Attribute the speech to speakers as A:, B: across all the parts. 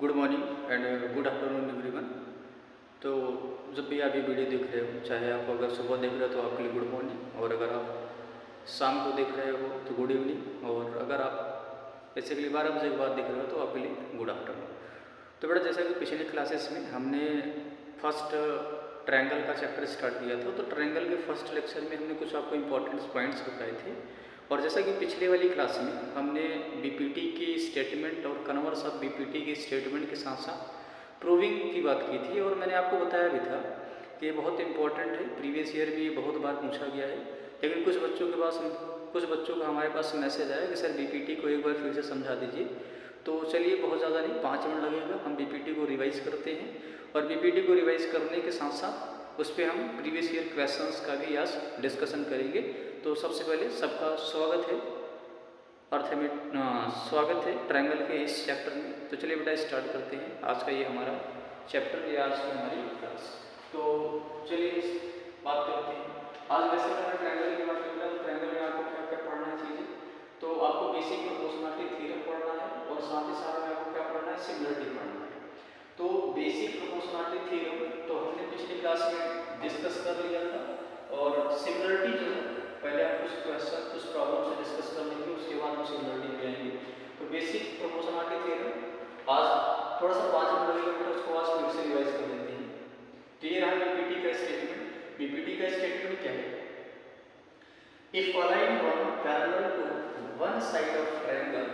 A: Good morning and good afternoon everyone. तो जब भी आप ये वीडियो देख रहे हो, चाहे आप अगर सुबह देख रहे हो तो आपके लिए गुड मॉर्निंग, और अगर आप शाम को देख रहे हो तो गुड इवनिंग, और अगर आप बेसिकली 12 बजे के बाद देख रहे हो तो आपके लिए गुड आफ्टरनून। तो बेटा, जैसा कि पिछली क्लासेस में हमने फर्स्ट ट्रायंगल का चैप्टर स्टार्ट किया था, तो ट्रायंगल के फर्स्ट लेक्चर में हमने कुछ आपको इंपॉर्टेंट पॉइंट्स बताए थे। और जैसा कि पिछले वाली क्लास में हमने बीपीटी की स्टेटमेंट और कन्वर्स ऑफ बीपीटी की स्टेटमेंट के साथ साथ प्रूविंग की बात की थी, और मैंने आपको बताया भी था कि ये बहुत इंपॉर्टेंट है, प्रीवियस ईयर में ये बहुत बार पूछा गया है। लेकिन कुछ बच्चों का हमारे पास मैसेज आया कि सर बीपीटी को एक बार फिर से समझा दीजिए। तो चलिए, बहुत ज़्यादा नहीं, 5 मिनट लगेगा, हम बीपीटी को रिवाइज़ करते हैं। और बीपीटी को रिवाइज़ करने के साथ साथ उस पर हम प्रीवियस ईयर क्वेश्चंस का भी आज डिस्कशन करेंगे। तो सबसे पहले सबका स्वागत है स्वागत है ट्रायंगल के इस चैप्टर में। तो चलिए बेटा, स्टार्ट करते हैं आज का ये हमारा चैप्टर या आज की हमारी क्लास। तो चलिए बात करते हैं। आज वैसे हमारा ट्रायंगल की बात करते हैं, तो ट्रायंगल में आपको क्या क्या पढ़ना है चीज़ें। तो आपको बेसिक प्रोपोर्शनलिटी थ्योरम पढ़ना है, और साथ ही साथ में आपको क्या पढ़ना है, सिमिलरिटी पढ़ना है। तो बेसिक प्रोपोर्शनलिटी थ्योरम तो हमने पिछली क्लास में डिस्कस कर लिया था, और सिमिलरिटी जो है पहले हम कुछ क्वेश्चन कुछ प्रॉब्लम से डिस्कस कर लेंगे, उसके बाद हम सिमिलरिटी में जाएंगे। तो बेसिक प्रोपोर्शनलिटी थ्योरम आज थोड़ा सा 5 मिनट लगेगा, उसको आज फिर से रिवाइज कर लेते हैं। तो ये रहा बीपीटी का स्टेटमेंट। बीपीटी का स्टेटमेंट क्या है? If a line run parallel to one side of triangle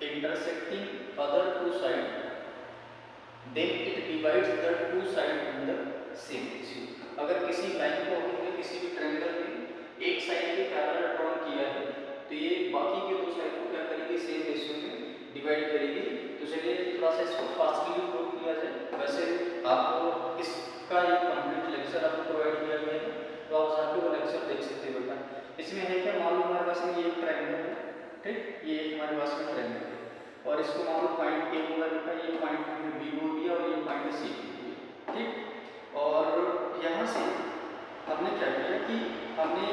A: intersecting other two sides, then it divides the two sides in the same ratio. अगर किसी लाइन को हमने किसी भी ट्रायंगल में एक साइड के पैरेलल ड्रॉ किया है, तो ये बाकी के दो साइड को क्या करेगी, सेम रेशियो में डिवाइड करेगी। तो चलिए थोड़ा सा इसको फास्टली प्रूव किया जाए। वैसे आपको इसका एक कंप्लीट लेक्चर आपको प्रोवाइड किया गया है, तो आप साथ वो लेक्चर देख सकते हो बेटा। इसमें है क्या, मान लो हमारे पास में ये एक ट्रायंगल है, ठीक, ये एक हमारे पास में ट्रायंगल है, और इसको मान लो पॉइंट ए बोला बेटा, ये पॉइंट हमने बी बोल दिया, और ये पॉइंट सी बोल दिया, ठीक। और यहाँ से हमने क्या किया कि हमने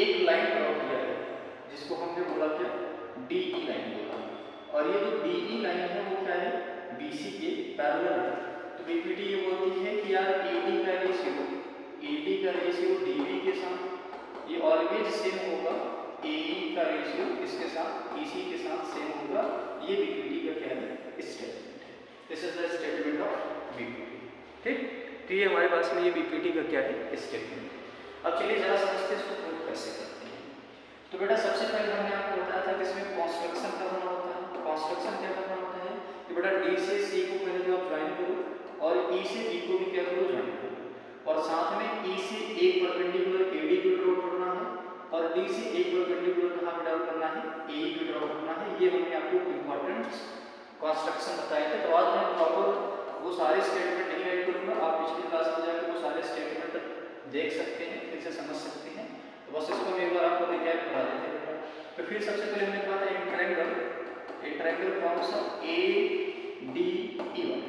A: एक लाइन ड्रॉ किया है, जिसको हमने बोला क्या, डी ई लाइन बोला। और ये जो डी ई लाइन है वो क्या है, बीसी के पैरेलल है। तो बीपीटी ये बोलती है कि यार एडी का रेशियो डीबी के साथ ये ऑलवेज सेम होगा, एई का रेशियो इसके साथ ईसी के साथ सेम होगा। ये बीपीटी का क्या है, स्टेटमेंट है। This is the statement of BPT, ठीक। तो ये हमारे पास में ये बीपीटी का क्या है, स्टेटमेंट। अब चलिए जरा समझते हैं इसको प्रूव कैसे करते हैं। तो बेटा सबसे पहले हमने आपको बताया था कि इसमें कंस्ट्रक्शन करना होता है। कंस्ट्रक्शन क्या करना होता है कि बेटा डी से सी को पहले तो आप ज्वाइन करो, और ई से बी को भी क्या करो, ज्वाइन करो, और साथ में ई से एक परपेंडिकुलर एडी को ड्रॉ करना है, और डी से एक परपेंडिकुलर कहाँ ड्रॉ करना है, ए को ड्रॉ करना है। ये हमने आपको इंपॉर्टेंट कंस्ट्रक्शन बताए थे। तो आज मैं प्रॉपर वो सारे स्टेटमेंट नहीं राइट करूँगा, आप पिछली क्लास में जाकर वो सारे स्टेटमेंट देख सकते हैं, फिर से समझ सकते हैं। तो बस इसको मैं एक बार आपको रिकैप करा देते हैं। तो फिर सबसे पहले हमने कहा था एक ट्रायंगल कौन सा, ए डी ई वाला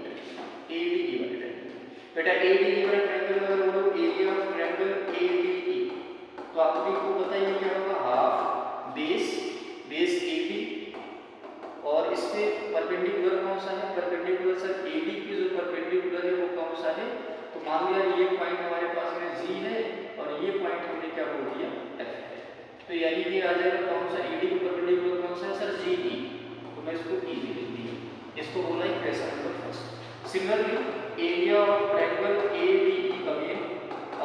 A: बेटा। ए डी ई वाला ट्रायंगल अगर बोलो area of triangle A D E, तो आपको बताइए क्या होगा, हाफ बेस ए डी, और इस पे परपेंडिकुलर कौन सा है, परपेंडिकुलर सर एडी की जो परपेंडिकुलर है वो कौन सा है। तो मान लिया ये पॉइंट हमारे पास में जी है, और ये पॉइंट हमने क्या बोल दिया, एफ है। तो यानी ये आ जाएगा कौन सा, एडी को परपेंडिकुलर कौन सा है सर, जी ई। तो मैं इसको ई लिख दिया, इसको बोला है question number first. Similarly area of triangle A D E again,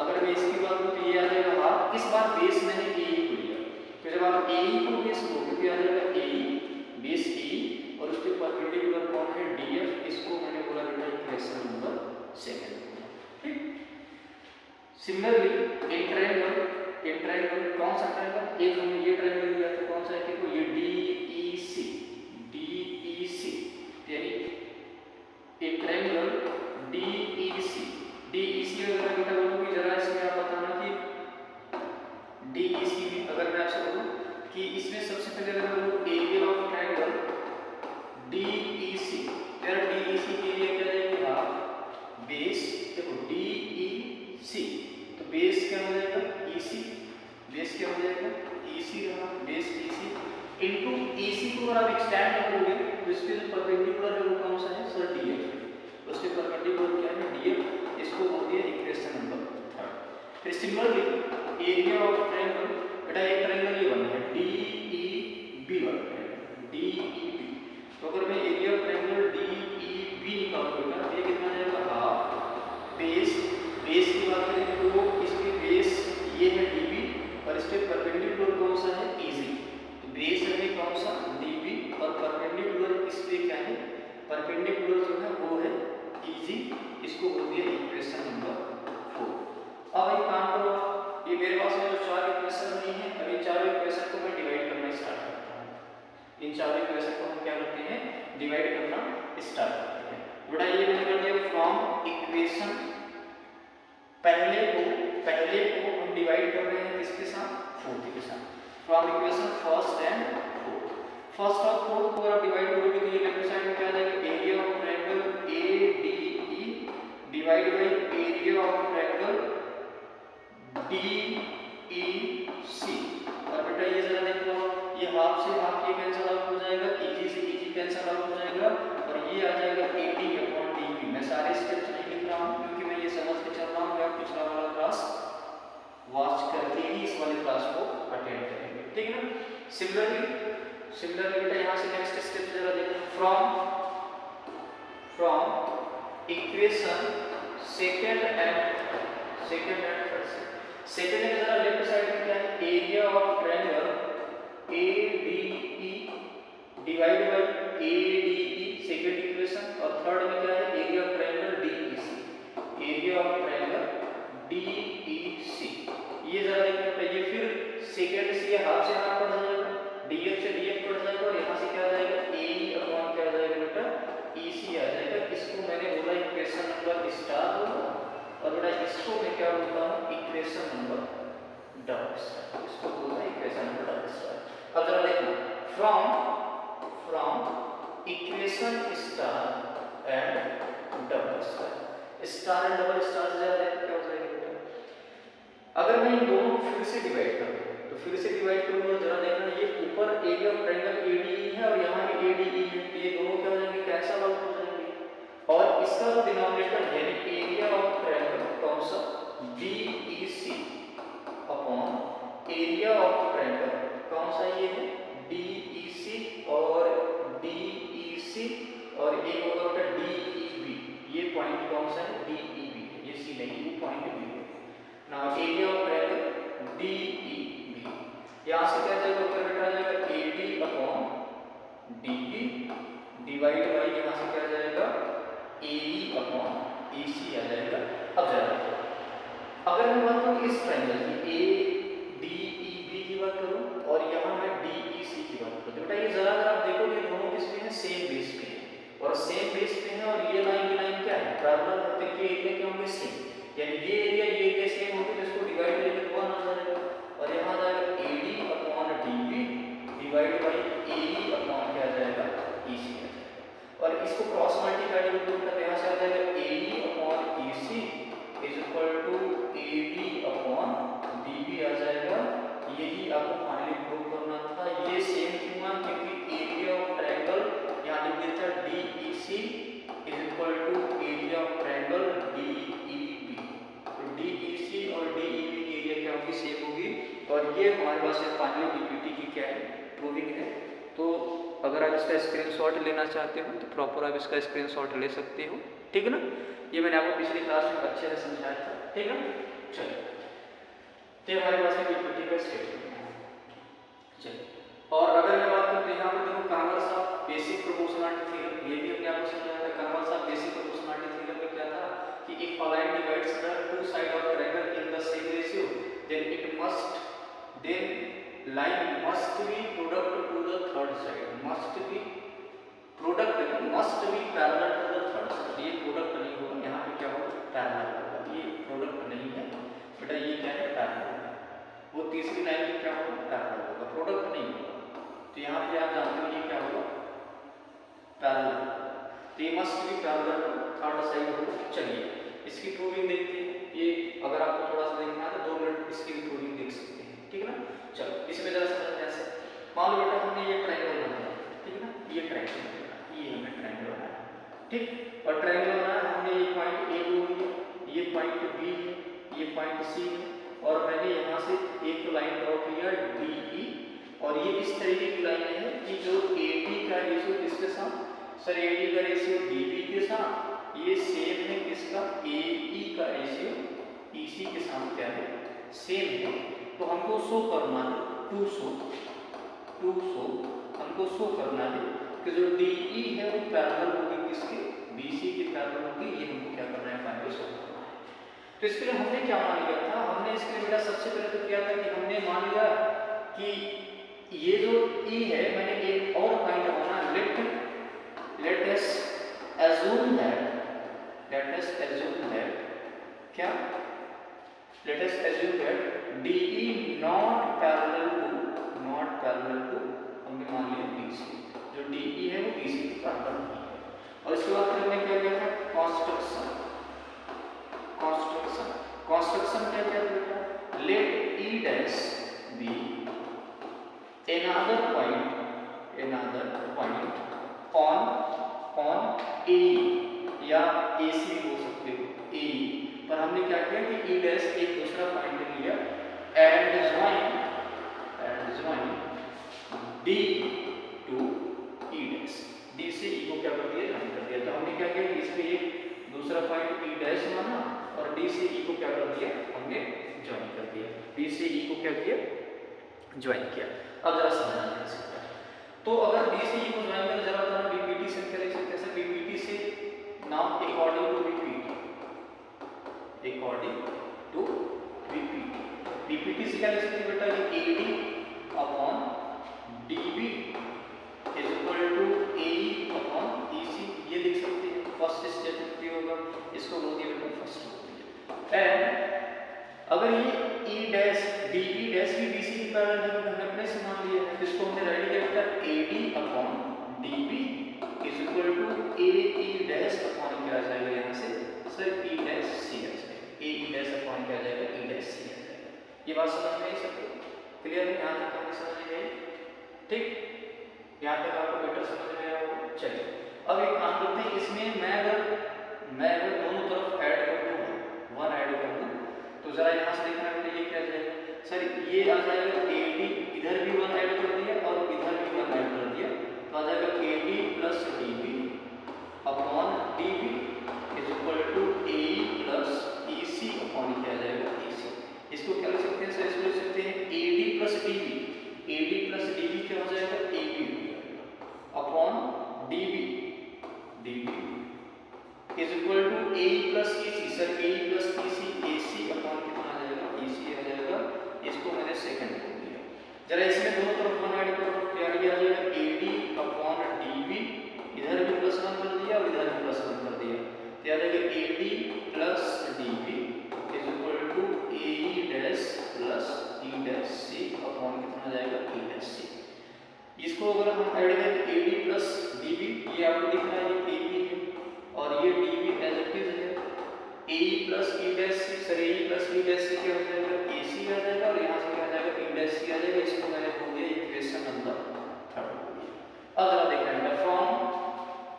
A: अगर मैं इसकी बात करूं तो ये आ जाएगा हाफ। इस बार बेस मैंने ए ई को लिया, तो जब आप ए ई को बेस लोगे तो आ जाएगा ए ई बेस ए, और उसके परपेंडिकुलर कौन है, डीएफ। इसको मैंने बोला बेटा इक्वेशन नंबर 2, ठीक। सिमिलरली इन ट्रायंगल कौन सा ट्रायंगल, एक हमने ये ट्रायंगल लिया था, कौन सा है, देखो ये डीईसी, यानी इन ट्रायंगल डीईसी अगर बेटा बोलूँ जरा इसमें आप बताना कि डीईसी में अगर मैं आपसे बोलूँ कि इसमें सबसे पहले अगर बोलूँ ए इसके जो परपेंडिकुलर है वो कौन सा है सर DF, उसके परपेंडिकुलर क्या है DF, इसको बोलते हैं इक्वेशन नंबर 3। फिर सिमिलरली एरिया ऑफ ट्रायंगल, बेटा एक ट्रायंगल ये बना है DEB वाला ट्रायंगल DEB, तो अगर मैं एरिया ऑफ ट्रायंगल DEB निकालूंगा तो ये कितना जाएगा हाफ बेस, बेस की बात करें तो इसकी बेस ये है DB और इसके परपेंडिकुलर कौन सा है EG, तो बेस है कौन सा DB और परपेंडिकुलर इस पे क्या है परपेंडिकुलर जो है वो है EG, इसको बोल दिया इक्वेशन नंबर 4। अब एक काम करो, ये मेरे पास में जो चार इक्वेशन नहीं है, अब इन चारों इक्वेशन को मैं डिवाइड करना स्टार्ट करता हूँ। इन चारों इक्वेशन को हम क्या करते हैं डिवाइड करना स्टार्ट करते हैं। बेटा ये मैंने कर दिया फ्रॉम इक्वेशन, पहले को हम डिवाइड कर रहे हैं किसके साथ फोर्थ के साथ, from equation first and fourth. First और फोर्थ को अगर डिवाइड करोगे तो ये लेफ्ट साइड में क्या आ जाएगा area of triangle ADE divide by area of triangle DEC। और बेटा ये जरा देखो, ये हाफ से हाफ ये कैंसिल आउट हो जाएगा, EG से EG कैंसिल आउट हो जाएगा और ये आ जाएगा AD अपॉन DB। मैं सारे स्टेप्स नहीं लिख रहा हूँ क्योंकि मैं ये समझ के चल रहा हूँ कि आप पिछला वाला क्लास वॉच करके ही इस वाले क्लास को अटेंड करेंगे, ठीक है ना। सिमिलरली बेटा यहाँ से नेक्स्ट स्टेप जरा देखो, from equation second and third. Second में जरा लेफ्ट साइड में क्या है area of triangle ADE divide by ADE second equation, और थर्ड में क्या है area of triangle DEC, area of triangle DEC। ये जरा देखिए, ये फिर सेकंड से ये हाफ से हाफ पड़ जाएगा, DF से DF पड़ जाएगा और यहाँ से क्या आ जाएगा AE अपॉन क्या आ जाएगा बेटा EC आ जाएगा। इसको मैंने बोला इक्वेशन नंबर स्टार बोला और बेटा इसको मैं क्या बोलता हूँ इक्वेशन नंबर डबल स्टार, इसको बोलता है इक्वेशन नंबर डबल स्टार। अब जरा देखो from equation star and double star and double star से जरा देखो क्या हो जाएगा बेटा। अगर मैं इन दोनों को फिर से डिवाइड करूँ तो फिर से डिवाइड करूँगा, जरा देखना ये ऊपर एरिया ऑफ ट्रायंगल ADE है और यहाँ भी ADE है, तो ये दोनों क्या हो जाएंगे कैंसिल आउट हो जाएंगे और इसका जो डिनोमिनेटर यानी एरिया ऑफ ट्रायंगल कौन सा DEC upon area of triangle कौन सा ये है DEC और DEC और एक होगा बेटा DEB, ये पॉइंट कौन सा है DEB, ये C नहीं वो पॉइंट B है। Now area of triangle DEB, यहाँ से क्या जाएगा ऊपर बेटा आ जाएगा AD upon DB divide by यहाँ से क्या जाएगा AE अपॉन EC आ जाएगा। अब जरा देखो, अगर मैं बात करूँ इस ट्रायंगल की ADEB की बात करूँ और यहाँ मैं DEC की बात करूँ, बेटा ये जरा अगर आप देखोगे दोनों किस पे हैं सेम बेस पे है और सेम बेस पे है और ये लाइन क्या है पैरेलल है, तो इनके एरिया क्या होंगे सेम, यानी ये एरिया सेम होंगे तो इसको डिवाइड करेंगे तो 1 आ जाएगा और यहाँ आ जाएगा AD upon DB divide by AE upon क्या आ जाएगा EC आ जाएगा और इसको क्रॉस मल्टीप्लाई करोगे तो यहाँ से आ जाएगा AE upon EC is equal to AD upon DB आ जाएगा। यही आपको फाइनली प्रूव करना था। ये सेम क्यों है क्योंकि एरिया ऑफ ट्रायंगल यहाँ लिख देता है DEC is equal to area of triangle DEB, तो DEC और DEB की एरिया क्या होगी सेम होगी और ये हमारे पास फाइनली DPT की क्या है प्रूविंग है। तो अगर आप इसका स्क्रीनशॉट लेना चाहते हो तो प्रॉपर आप इसका स्क्रीनशॉट ले सकते हो, ठीक है ना। ये मैंने आपको पिछली क्लास में अच्छे से समझाया था, ठीक है ना। चलिए तो हमारे पास में DPT का स्टेटमेंट। चलिए और अगर मैं बात करूँ तो यहाँ पर देखो converse of basic proportionality theorem, ये भी हमने आपको समझाया था। Converse of basic proportionality theorem में क्या था कि if a line divides the two sides of a triangle in the same ratio then line must be product to the third side, must be parallel to the third side। ये product नहीं होगा, यहाँ पे क्या होगा parallel होगा, ये product नहीं है बेटा, ये क्या है पैरेलल है। वो तीसरी लाइन में क्या होगा पैरेलल होगा, प्रोडक्ट नहीं होगा। तो यहाँ पे आप जानते हो ये क्या होगा पैरेलल, तो ये must be parallel to third side होगा। चलिए इसकी प्रूविंग देखते हैं। ये अगर आपको थोड़ा सा देखना है तो 2 मिनट इसकी भी प्रूविंग देख सकते हैं, ठीक है ना। चलो इसमें जरा समझते हैं। ऐसे मान लो बेटा हमने ये ट्रायंगल बनाया, ठीक है ना, ये ट्रायंगल ट्रायंगल बनाया, ठीक। और ट्रायंगल बनाया हमने, ये पॉइंट ए बोल दिया, ये पॉइंट बी है, ये पॉइंट सी है, और मैंने यहाँ से एक लाइन ड्रॉ किया डी ई, और ये इस तरीके की लाइन है कि जो ए डी का रेशियो किसके साथ, सर ए डी का रेशियो डी बी के साथ ये सेम है, किसका, ए ई का रेशियो ई सी के साथ क्या है, सेम है। तो हमको शो करना है, टू शो हमको शो करना है कि जो डी ई है वो पैरेलल होगी किसके, बी सी के पैरेलल होगी, ये हमको क्या करना है, फाइनली शो करना है। तो इसके लिए हमने क्या मान लिया था, हमने इसके लिए बेटा सबसे पहले तो क्या था कि हमने मान लिया कि ये जो ई है, मैंने एक और point banana, let us assume that क्या, let us assume that DE not parallel to हमने मान लिया BC, जो DE है वो BC के पैरेलल नहीं है। और इसके बाद हमने क्या किया था, कंस्ट्रक्शन क्या किया बेटा, let E dash be another point on A या AC हो सकते हो, A पर हमने क्या किया कि E डैश एक दूसरा पॉइंट लिया and join D to E dash, D से E को क्या कर दिया, ज्वाइन कर दिया। तो हमने क्या किया कि इसमें एक दूसरा पॉइंट E डैश माना और D से E को क्या कर दिया, हमने ज्वाइन कर दिया, D से E को क्या किया, ज्वाइन किया। अब जरा समझना है, तो अगर D से E को ज्वाइन करना जरा बताना, BPT से क्या लिख सकते हैं, BPT से नाउ अकॉर्डिंग टू BPT से क्या लिख सकते हैं बेटा, ये AD upon DB is equal to AE upon EC, ये लिख सकते हैं। फर्स्ट स्टेप क्या होगा, इसको बोलते हैं बेटा फर्स्ट होती है। एंड अगर ये E डैश DE डैश भी BC के पैरेलल है, हमने अपने से मान लिया है, इसको हमने रेडी किया बेटा AD upon DB is equal to AE dash upon क्या आ जाएगा यहाँ से, सर E डैश C आ जाएगा, AE डैश अपॉन क्या आ जाएगा, E डैश C आ जाएगा। ये बात समझ में आई सबको, क्लियर है, यहाँ तक आपको समझ में आई, ठीक, यहाँ तक आपको बेटर समझ में आया होगा। चलिए अब एक काम करते हैं, इसमें मैं अगर दोनों तरफ ऐड कर दूँ, 1 ऐड कर दूँ, तो जरा यहाँ से देखना बेटा ये क्या आ जाएगा, सर ये आ जाएगा AD, इधर भी 1 ऐड कर दिया और इधर भी 1 ऐड कर दिया, तो आ जाएगा AD plus DB upon DB is equal to AE plus EC upon क्या आ जाएगा, EC। इसको क्या लिख सकते हैं सर, इसको लिख सकते हैं AD प्लस DB क्या हो जाएगा, AB upon DB is equal to AE plus EC, sir AE plus EC AC upon कितना आ जाएगा, EC आ जाएगा। इसको मैंने सेकंड बोल दिया, जरा इसमें दोनों तरफ 1 ऐड करो, क्या आ जाएगा AD अपॉन DB, इधर भी प्लस 1 कर दिया और इधर भी प्लस 1 कर दिया, क्या आ जाएगा AD plus DB is equal to AE dash plus E dash C upon कितना आ जाएगा, E डैश C। इसको अगर हम ऐड करें तो AD प्लस DB, ये आपको दिख रहा है ये AB है और ये DB एज इट इज है, AE plus E dash C, sir AE plus E dash C क्या हो जाएगा, AC आ जाएगा और यहाँ से क्या आ जाएगा, E डैश C आ जाएगा। इसको मैंने बोल दिया इक्वेशन नंबर 3 हो गया। अब जरा देखना है फ्रॉम,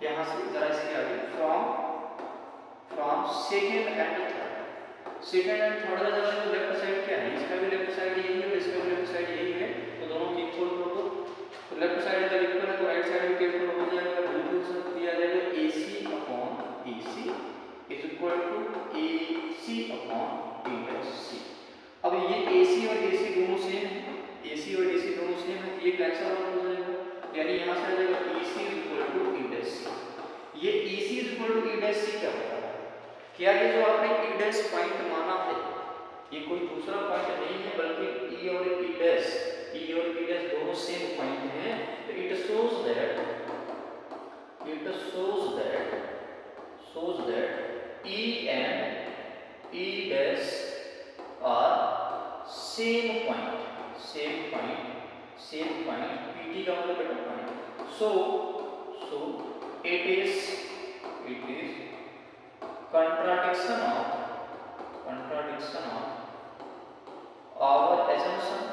A: यहाँ से जरा इसके आगे फ्रॉम सेकंड एंड थर्ड का जरा लेफ्ट साइड क्या है, इसका भी लेफ्ट साइड यही है, इसका भी लेफ्ट साइड यही है, तो दोनों की इक्वल कर दो, तो लेफ्ट साइड का इक्वल है तो राइट साइड भी इक्वल हो जाएगा, बिल्कुल सर दिया जाएगा AC upon EC is equal to AC upon E dash C। अब ये AC और AC दोनों सेम है, AC और AC दोनों सेम है, ये कैंसिल आउट हो जाएगा, यानी यहाँ से आ जाएगा EC is equal to E dash C। ये EC is equal to E dash C क्या होता है, क्या ये जो आपने E डैश पॉइंट माना है ये कोई दूसरा पॉइंट नहीं है बल्कि E और E डैश दोनों सेम पॉइंट हैं, तो it shows that E and E dash are same point, PT का मतलब बेटा point, so it is contradiction of our assumption,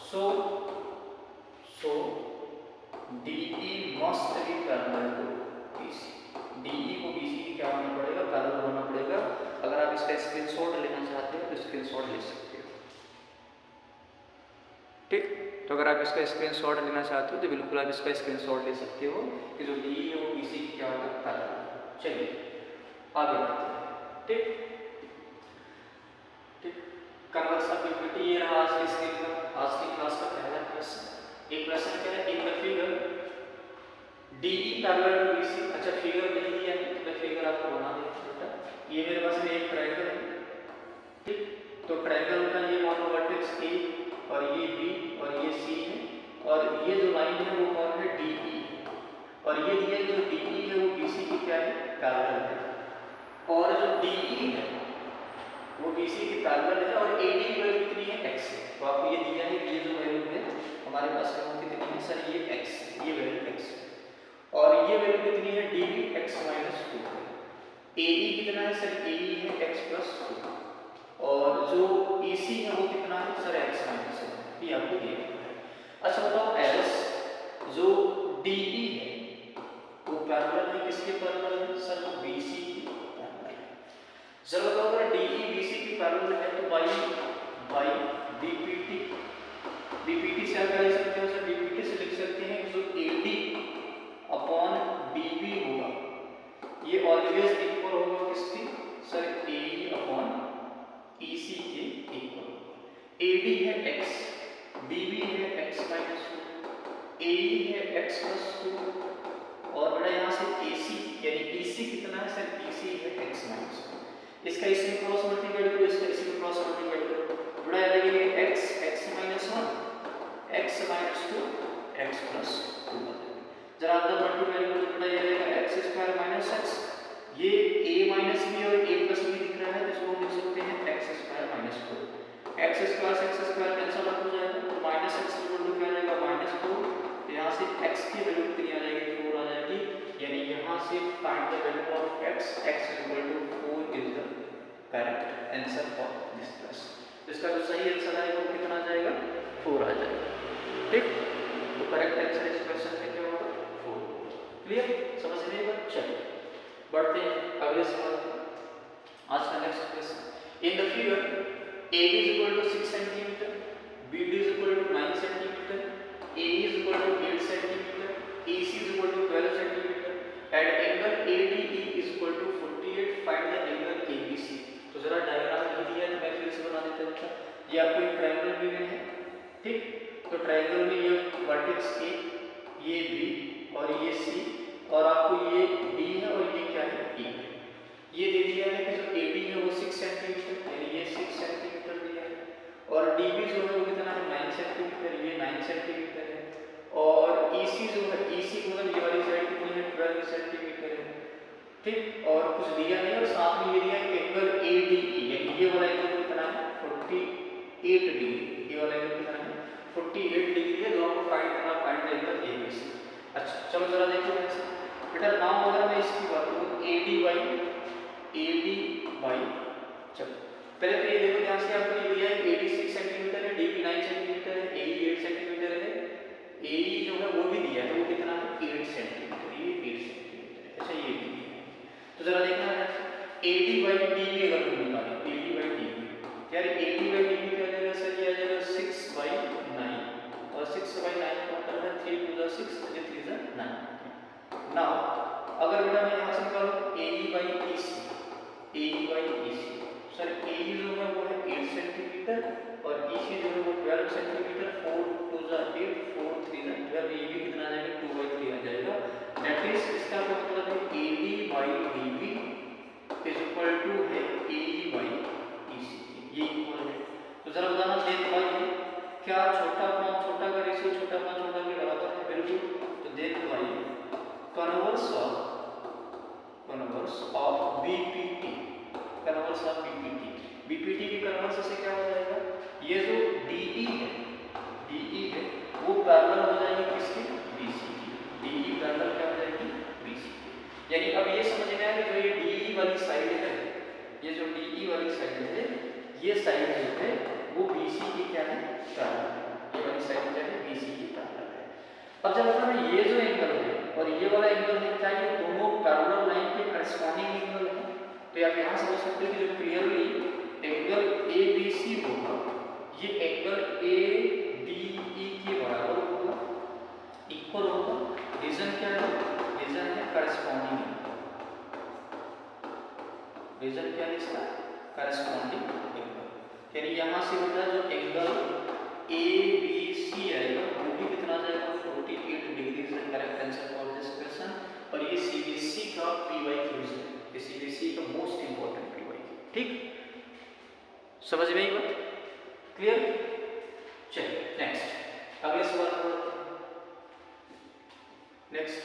A: so DE must be parallel to BC। DE को BC की क्या होना पड़ेगा, पैरेलल होना पड़ेगा। अगर आप इसका स्क्रीनशॉट लेना चाहते हो तो स्क्रीनशॉट ले सकते हो, ठीक। तो अगर आप इसका स्क्रीनशॉट लेना चाहते हो तो बिल्कुल आप इसका स्क्रीनशॉट ले सकते हो कि जो DE है वो BC की क्या होगा, पैरेलल। चलिए आगे बढ़ते हैं, ठीक। कन्वर्स ऑफ बीपीटी ये रहा आज की स्क्रीन पर, आज की क्लास का पहला क्वेश्चन। एक क्वेश्चन क्या है, in the figure DE parallel to BC। अच्छा फिगर नहीं दिया है तो मैं फिगर आपको बना देता हूं बेटा। ये मेरे पास में एक ट्रायंगल है, ठीक। तो ट्रायंगल का ये वन वर्टेक्स A और ये B और ये C है, और ये जो लाइन है वो कौन है, DE। और ये दिया जो DE है वो BC की क्या है, पैरेलल है। और जो DE है वो BC की पैरेलल है, और AD की वैल्यू कितनी है, x है। तो आपको ये दिया है कि ये जो वैल्यू है हमारे पास में कितनी है सर, ये x, ये वैल्यू x है। और ये वैल्यू कितनी है, DB x माइनस 2 है। AE कितना है सर, AE है x प्लस 2, और जो EC है वो कितना है सर, x माइनस 1। ये आपको दिया है। अच्छा बताओ एल्स जो DE है वो पैरेलल है किसके पैरेलल है सर, वो BC की पैरेलल है। जरा बताओ अगर DE BC की पैरेलल है तो बाई BPT, BPT से आप क्या लिख सकते हो सर, BPT से लिख सकते हैं जो AD अपॉन DB होगा ये ऑलवेज इक्वल होगा किसकी सर, AE अपॉन EC के इक्वल। AD है x, DB है x माइनस 2, AE है x प्लस 2, और बड़ा यहाँ से AC यानी EC कितना है सर, EC है x माइनस 2। इसका इसमें क्रॉस मल्टीप्लाई करो, इसका इसमें क्रॉस मल्टीप्लाई करो, बड़ा आ जाएगा x minus 1 x minus 2 x plus 2। जरा अंदर मल्टीप्लाई करो तो बड़ा ये रहेगा x स्क्वायर माइनस x, ये a माइनस b और a प्लस b दिख रहा है तो इसको हम लिख सकते हैं x square minus 4। x square cancel out हो जाएगा तो माइनस x इक्वल टू क्या रहेगा, माइनस 4। यहाँ से x की वैल्यू कितनी आ जाएगी, 4 आ जाएगी। यानी यहाँ से find the value of x equal to 4 is the correct answer for this question. इसका जो सही आंसर आएगा वो कितना आ जाएगा, 4 आ जाएगा, ठीक। तो करेक्ट आंसर इस क्वेश्चन में क्या होगा, 4। क्लियर, समझ में आएगा। चलिए बढ़ते हैं अगले सवाल पर। आज का next question, in the figure AD is equal to 6 cm, BD is equal to 9 cm, AE is equal to 8 cm, EC is equal to 12 cm, and angle ADE is equal to 48, find the angle ABC। तो जरा diagram लिख दिया है तो मैं फिर से बना देता हूं। ये आपको एक ट्रायंगल गिवन है, ठीक। तो ट्रायंगल में ये वर्टेक्स A, ये B और ये C, और आपको ये D है और ये क्या है, E है। ये दे दिया है कि जो AD है वो 6 सेंटीमीटर, यानी ये 6 सेंटीमीटर दिया है, और DB जो है वो कितना है, 9 सेंटीमीटर, ये 9 सेंटीमीटर है, और EC जो है, EC मतलब ये वाली साइड कितनी है, 12 सेंटीमीटर है, ठीक। और कुछ दिया नहीं, और साथ में ये दिया है एंगल ADE, यानी ये वाला एंगल कितना है, 48 डिग्री। ये वाला एंगल कितना है, 48 डिग्री है। दोनों को फाइंड करना, फाइंड एंगल ABC। अच्छा चलो जरा देखो बेटा, नाम अगर मैं इसकी बात करूं AD बाई, चलो पहले तो ये देखो ध्यान से, आपको ये दिया है AD 6 सेंटीमीटर है, DB 9 सेंटीमीटर है, AE 8 सेंटीमीटर है, AE जो है वो भी दिया है, वो कितना है, 8 सेंटीमीटर, ये 8 सेंटीमीटर है। अच्छा ये भी दिया है, तो जरा देखना है AD बाई DB अगर हम निकालें, AD बाई DB यार, AD बाई DB क्या आ जाएगा सर, ये आ जाएगा 6 बाई 9, और 6 बाई 9 का मतलब है 3 to 6, 3 is 9। नाउ अगर बेटा मैं यहाँ से निकालूं AE by EC, AE by EC, sir AE जो है वो है 8 सेंटीमीटर, और EC जो है वो 12 सेंटीमीटर, 4 to 8, 4 3 12, ये भी कितना आ जाएगा, 2/3 आ जाएगा। दैट इज इसका मतलब है AD by DB is equal to है AE बाई EC, ये इक्वल है। तो जरा बताना देख भाई, क्या छोटा अपना छोटा का रेशियो छोटा अपना छोटा के बराबर है, बिल्कुल। तो देख भाई, converse of BPT, converse of BPT की कन्वर्स से क्या हो जाएगा, ये जो DE है वो पैरेलल हो जाएगी किसकी, BC की। DE पैरेलल क्या हो जाएगी, BC की। यानी अब ये समझ में आया कि जो ये DE वाली साइड है, ये जो DE वाली साइड है, ये साइड जो है वो BC की क्या है, पैरेलल है। ये वाली साइड क्या है, BC की पैरेलल है। अब जब अपना ये जो एंगल है और ये वाला एंगल है, क्या ये दोनों पैरेलल लाइन के करस्पॉन्डिंग एंगल है? तो आप यहाँ समझ सकते हो कि जो clearly angle A B C होगा, ये एंगल ए डी ई के बराबर होगा, इक्वल होगा। रीजन क्या है? रीजन है करस्पॉन्डिंग एंगल। रीजन क्या है इसका? Corresponding angle. यानी यहाँ से होता है जो एंगल ए बी सी आएगा वो भी कितना जाएगा? 48 degree is the correct answer for this question. और ये सीबीएसई का पीवाईक्यू है, ये सीबीएसई का मोस्ट इंपॉर्टेंट पीवाईक्यू। ठीक, समझ में आई बात? क्लियर? चलिए नेक्स्ट अगले सवाल पर। नेक्स्ट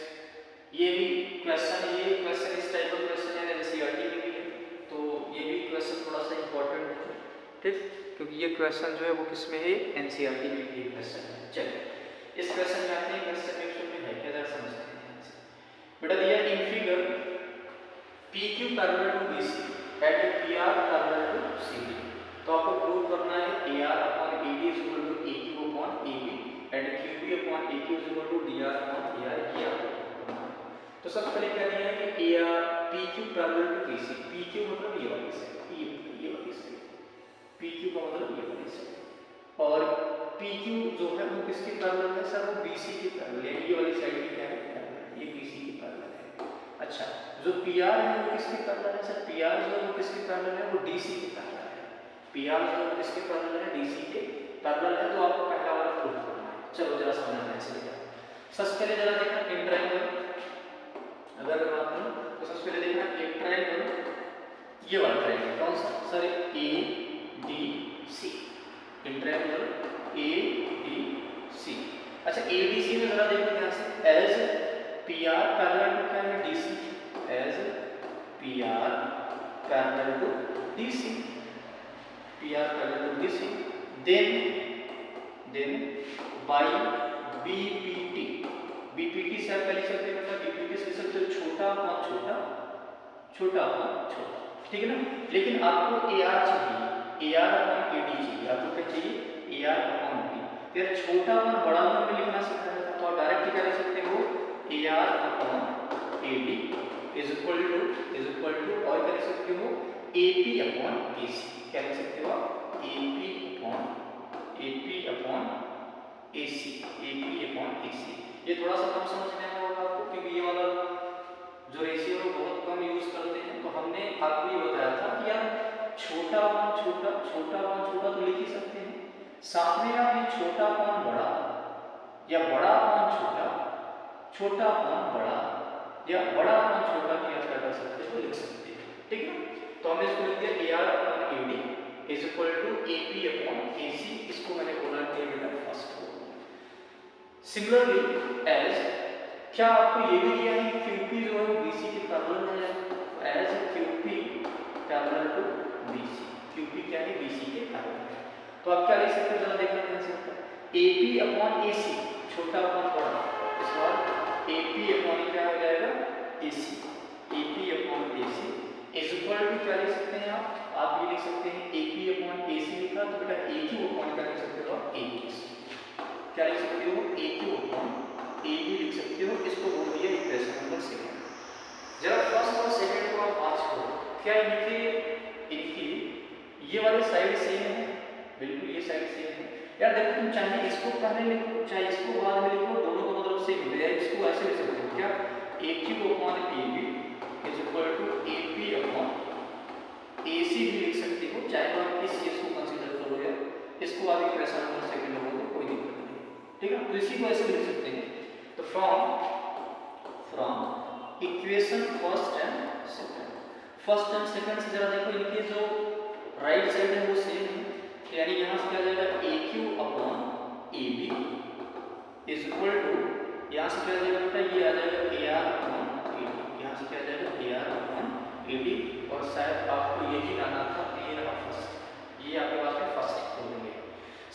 A: ये भी क्वेश्चन, ये क्वेश्चन इस टाइप का क्वेश्चन है एनसीईआरटी में भी है, तो ये भी क्वेश्चन थोड़ा सा इंपॉर्टेंट है। ठीक, क्योंकि ये क्वेश्चन जो है वो किसमें है? एनसीईआरटी में भी क्वेश्चन है। चलिए इस क्वेश्चन में आते हैं। क्वेश्चन एक्चुअली है क्या, जरा समझते हैं। बेटा दिया in figure PQ parallel to BC at PR parallel to CD। तो आपको प्रूव करना है AR upon AD is equal to AQ upon AB and QB upon AQ is equal to DR upon AR। ये आपको तो सबसे पहले क्या दिया है कि AR PQ parallel to BC। PQ मतलब ये वाली साइड, ये वाली साइड, PQ का मतलब ये वाली साइड, और PQ जो है वो किसके पैरेलल है? सर वो BC के पैरेलल है। ये वाली साइड भी क्या है? ये BC के पैरेलल है। अच्छा, जो PR है वो किसके पैरेलल है? सर PR जो है वो किसके पैरेलल है? वो DC के पैरेलल है। PR जो है वो किसके पैरेलल है? DC के पैरेलल है। तो आपको पहला वाला प्रूव करना है। चलो जरा समझना है इसलिए। सबसे पहले जरा देखना एक ट्रायंगल, अगर मैं बात करूं तो सबसे पहले देखना एक ट्रायंगल, ये वाला ट्रायंगल कौन सा? Sir ADC, triangle ADC। अच्छा ADC में जरा देखो ध्यान से, एज PR पैरेलल टू क्या है? DC, as PR parallel to DC, PR parallel to DC, then by BPT। BPT से आप क्या लिख सकते हैं? मतलब BPT से लिख सकते हो छोटा अपॉन छोटा, छोटा अपॉन छोटा, ठीक है ना? लेकिन आपको AR चाहिए, AR अपॉन AD चाहिए। आपको क्या चाहिए? AR upon AD। फिर छोटा और बड़ा में लिखना सीखना है तो आप डायरेक्ट क्या लिख सकते हो? AR upon AD is equal to और क्या लिख सकते हो? AP upon AC। क्या लिख सकते हो आप? AP upon AC, AP upon AC। ये थोड़ा सा कम समझने में होगा आपको, क्योंकि ये वाला जो रेशियो है बहुत कम यूज करते हैं। तो हमने आपको ये बताया था कि यार छोटा अपॉन छोटा, छोटा अपॉन छोटा तो लिख ही सकते हैं, साथ में आप ये छोटा अपॉन बड़ा या बड़ा अपॉन छोटा, छोटा अपॉन बड़ा या बड़ा अपॉन छोटा भी आप क्या कर सकते हो? लिख सकते हैं, ठीक है? तो हमने इसको लिख दिया AR upon AD is equal to AP upon AC। इसको मैंने बोला कि बेटा फर्स्ट को। सिमिलरली एज, क्या आपको ये भी दिया है QP जो है वो BC के पैरेलल है? As QP parallel to BC, QP क्या है? BC के पैरेलल है। तो आप क्या लिख सकते हो? जरा देखना ध्यान से, AP अपॉन AC, छोटा अपॉन बड़ा, इस बार AP अपॉन क्या हो जाएगा? AC, AP upon AC is equal to क्या लिख सकते हैं आप? आप ये लिख सकते हैं AP अपॉन AC लिखा तो बेटा AQ अपॉन क्या लिख सकते हो आप? AQ। क्या लिख सकते हो? AQ अपॉन AB लिख सकते हो। इसको बोल दिया इक्वेशन नंबर 2। जरा फर्स्ट और सेकंड को आप पास करो, क्या इनकी ये वाली साइड सेम है? बिल्कुल ये साइड सेम है। यार देखो तुम चाहे इसको पहले लिखो चाहे इसको बाद में लिखो, दोनों का मतलब सेम है। इसको ऐसे लिख सकते हो क्या? AQ upon AB is equal to AP upon AC भी लिख सकते हो, चाहे तो आप इस चीज को कंसीडर करो या इसको आगे इक्वेशन नंबर 2 लोगों को कोई दिक्कत नहीं, ठीक है? तो इसी को ऐसे लिख सकते हैं। तो from equation first and second से जरा देखो इनके जो राइट साइड है वो सेम है, यानी यहाँ से क्या आ जाएगा? AQ upon AB is equal to, यहाँ से क्या आ जाएगा बेटा? ये आ जाएगा AR अपॉन AD। यहाँ से क्या आ जाएगा? AR upon AD। और शायद आपको यही लाना था, ये रहा फर्स्ट, ये आपके पास में फर्स्ट हो गया।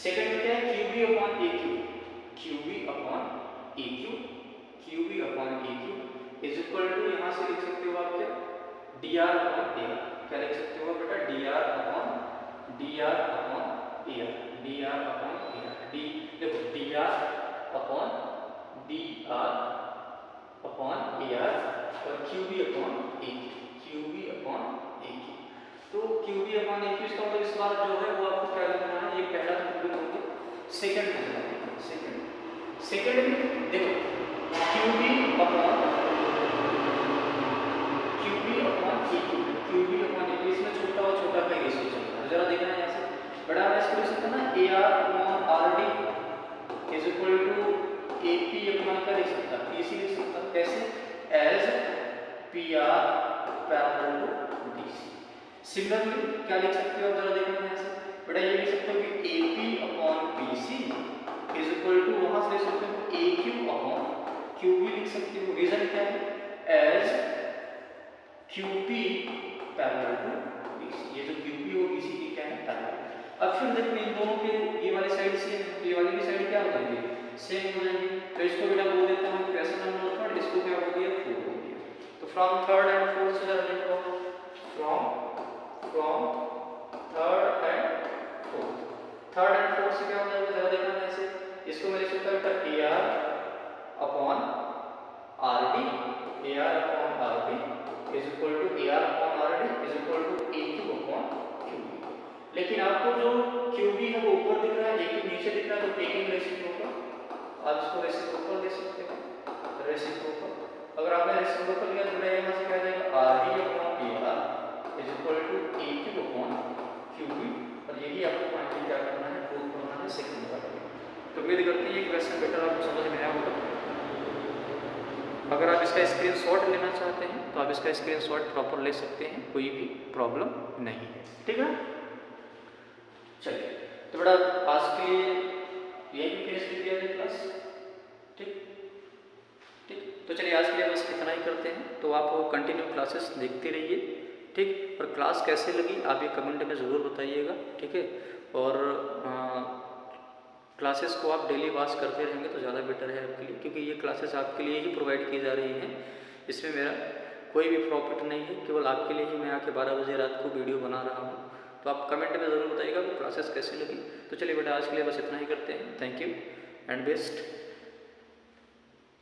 A: सेकंड क्या है? QB upon AQ, QB upon AQ, QB upon AQ is equal to, यहाँ से लिख सकते हो आप क्या? DR upon AR। क्या लिख सकते हो बेटा? DR upon AR, DR upon AR। D देखो DR upon D R upon A R और Q B upon A Q B upon A तो क्यू बी अपॉन ए इसका मतलब इस बार जो है वो आपको क्या लिखना है, ये पहला कंप्लीट हो गया, सेकंड में में देखो क्यू बी अपॉन इसमें छोटा और छोटा का रेशियो चलता है, जरा देखना है यहाँ से बड़ा मैं इसको लिख सकता ना A R upon R D is equal to A P upon का लिख सकता, पीसी लिख सकता कैसे, as P R parallel to DC. Similarly क्या लिख सकते हो, जरा देखना है यहाँ से बड़ा ये लिख सकते हो कि A P upon PC is equal to वहां से लिख सकते हो A Q upon Q B लिख सकते हो, रीजन क्या है, as QP parallel to BC, ये जो QP और BC की क्या है पैरेलल। अब फिर देखो इन दोनों के ये वाली साइड सेम है, ये वाली भी साइड क्या हो जाएगी, सेम हो जाएगी, तो इसको बेटा बोल देता हूँ क्वेश्चन नंबर थर्ड, इसको क्या हो गया 4 हो गया। तो फ्रॉम थर्ड एंड फोर्थ से जरा देखो, फ्रॉम थर्ड एंड फोर्थ से क्या हो जाएगा, जरा देखना ऐसे, इसको मैं लिख सकता हूँ AR upon RD, AR upon RD is equal to AR upon RD is equal to AQ upon QB। लेकिन आपको जो QB है वो ऊपर दिख रहा है, AQ नीचे दिख रहा है, तो टेकिंग रेसिप्रोकल आप इसको रेसिप्रोकल दे सकते हो, रेसिप्रोकल अगर आपने रेसिप्रोकल लिया तो यहाँ से क्या जाएगा RD upon AR is equal to AQ upon QB, और यही आपको फाइनली क्या करना है, प्रूव करना है सेकंड वाला। तो उम्मीद करते हैं ये क्वेश्चन बेटर आपको समझ में आया होगा। अगर आप इसका स्क्रीनशॉट लेना चाहते हैं तो आप इसका स्क्रीनशॉट प्रॉपर ले सकते हैं, कोई भी प्रॉब्लम नहीं है, ठीक है। चलिए तो बड़ा आज के लिए यही फिनिश किया है क्लास, ठीक। तो चलिए आज के लिए बस इतना ही करते हैं, तो आप कंटिन्यू क्लासेस देखते रहिए, ठीक। और क्लास कैसे लगी आप ये कमेंट में ज़रूर बताइएगा, ठीक है। और क्लासेस को आप डेली वॉच करते रहेंगे तो ज़्यादा बेटर है आपके लिए, क्योंकि ये क्लासेस आपके लिए ही प्रोवाइड की जा रही हैं, इसमें मेरा कोई भी प्रॉफिट नहीं है, केवल आपके लिए ही मैं आके 12 बजे रात को वीडियो बना रहा हूँ। तो आप कमेंट में ज़रूर बताइएगा कि क्लासेस कैसे लगी। तो चलिए बेटा आज के लिए बस इतना ही करते हैं, थैंक यू एंड बेस्ट।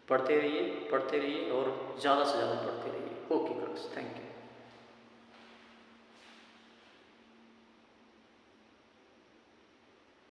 A: पढ़ते रहिए और ज़्यादा से ज़्यादा पढ़ते रहिए। Okay class, thank you.